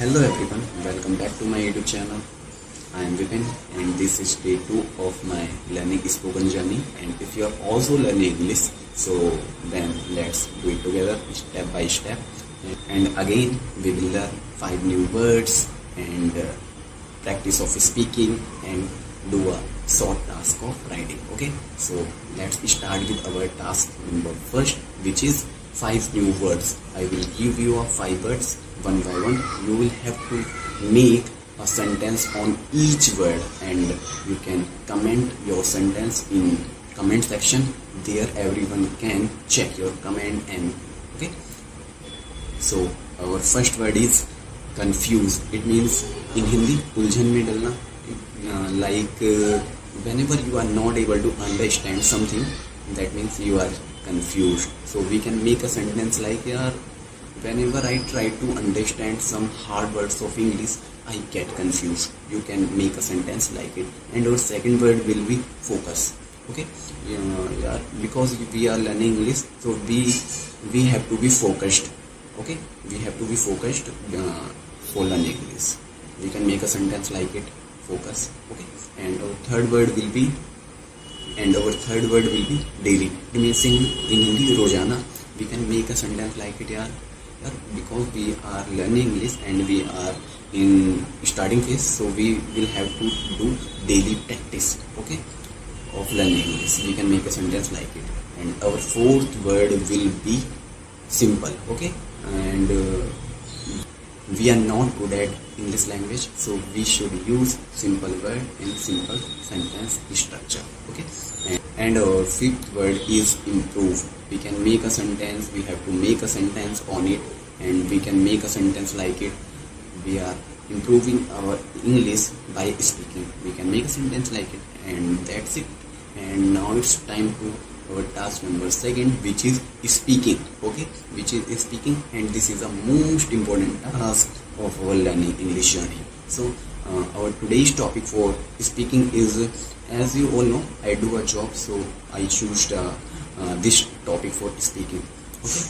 Hello everyone, welcome back to my YouTube channel. I am Vipin and this is day 2 of my learning spoken journey. And if you are also learning English, so then let's do it together step by step. And again we will learn 5 new words and practice of speaking and do a short task of writing. Okay, so let's start with our task number first, which is 5 new words. I will give you 5 words one by one. You will have to make a sentence on each word and you can comment your sentence in comment section. There everyone can check your comment. And okay, so our first word is confused. It means in Hindi उलझन में डलना, like whenever you are not able to understand something, that means you are confused. So we can make a sentence like whenever I try to understand some hard words of English, I get confused. You can make a sentence like it. And our second word will be focus. Okay, because we are learning English, so we have to be focused. Okay, we have to be focused for learning English. We can make a sentence like it, focus. Okay, and our third word will be daily. It means in Hindi rojana. We can make a sentence like it because we are learning English and we are in starting phase, so we will have to do daily practice, okay, of learning English. We can make a sentence like it. And our fourth word will be simple. Okay, and we are not good at English language, so we should use simple word and simple sentence structure. Okay, and our fifth word is improve. We can make a sentence, we have to make a sentence on it, and we can make a sentence like it. We are improving our English by speaking. We can make a sentence like it, and that's it. And now it's time to our task number second, which is speaking. Okay, which is speaking, and this is the most important task of our learning English journey. So our today's topic for speaking is, as you all know, I do a job, so I choose this topic for speaking. Okay,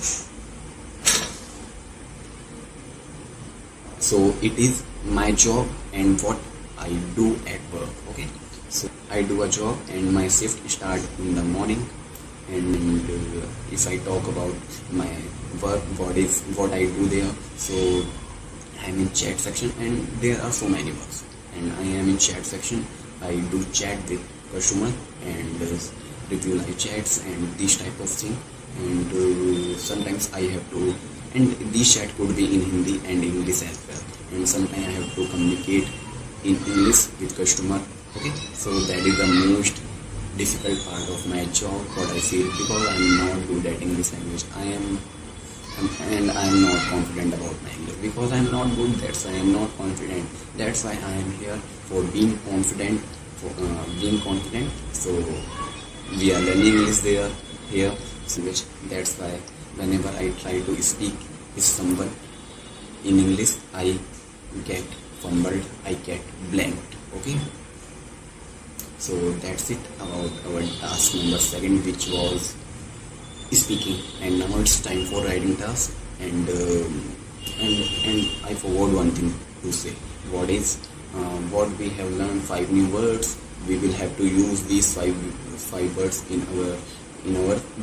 so it is my job and what I do at work. Okay, so I do a job and my shift start in the morning. And if I talk about my work, what I do there, so I am in chat section and there are so many works, and I am in chat section. I do chat with customer and review live chats and this type of thing. And sometimes I have to, and this chat could be in Hindi and English as well, and sometimes I have to communicate in English with customer. Okay, so that is the most difficult part of my job, what I feel, because I am not good at English language. I am not confident about my English because I am not good. That's why I am not confident. That's why I am here for being confident. So we are learning English here. So that's why whenever I try to speak with someone in English, I get fumbled. I get blanked. Okay. So that's it about our task number second, which was speaking. And now it's time for writing task. And I forgot one thing to say. What is what we have learned 5 new words. We will have to use these five words in our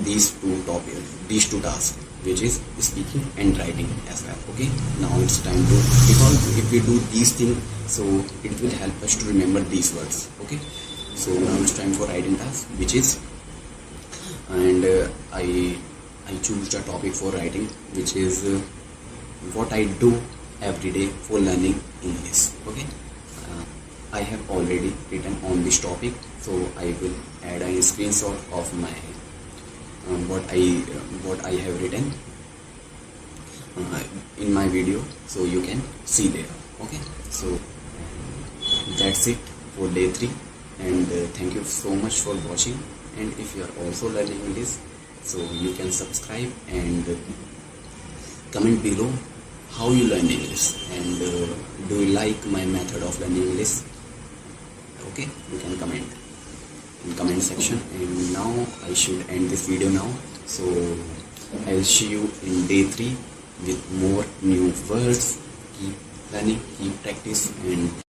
these two tasks, which is speaking and writing as well. Okay, now it's time to, because if we do these things, so it will help us to remember these words. Okay, so now it's time for writing task, which is, and I choose the topic for writing, which is what I do every day for learning English. Okay, I have already written on this topic, so I will add a screenshot of my what I have written in my video, so you can see there. Okay, so that's it for day 3. And thank you so much for watching. And if you are also learning English, so you can subscribe and comment below how you learn English, and do you like my method of learning English. Okay, you can comment in comment section. And now I should end this video now, so I will see you in day 3 with more new words. Keep learning, keep practice, and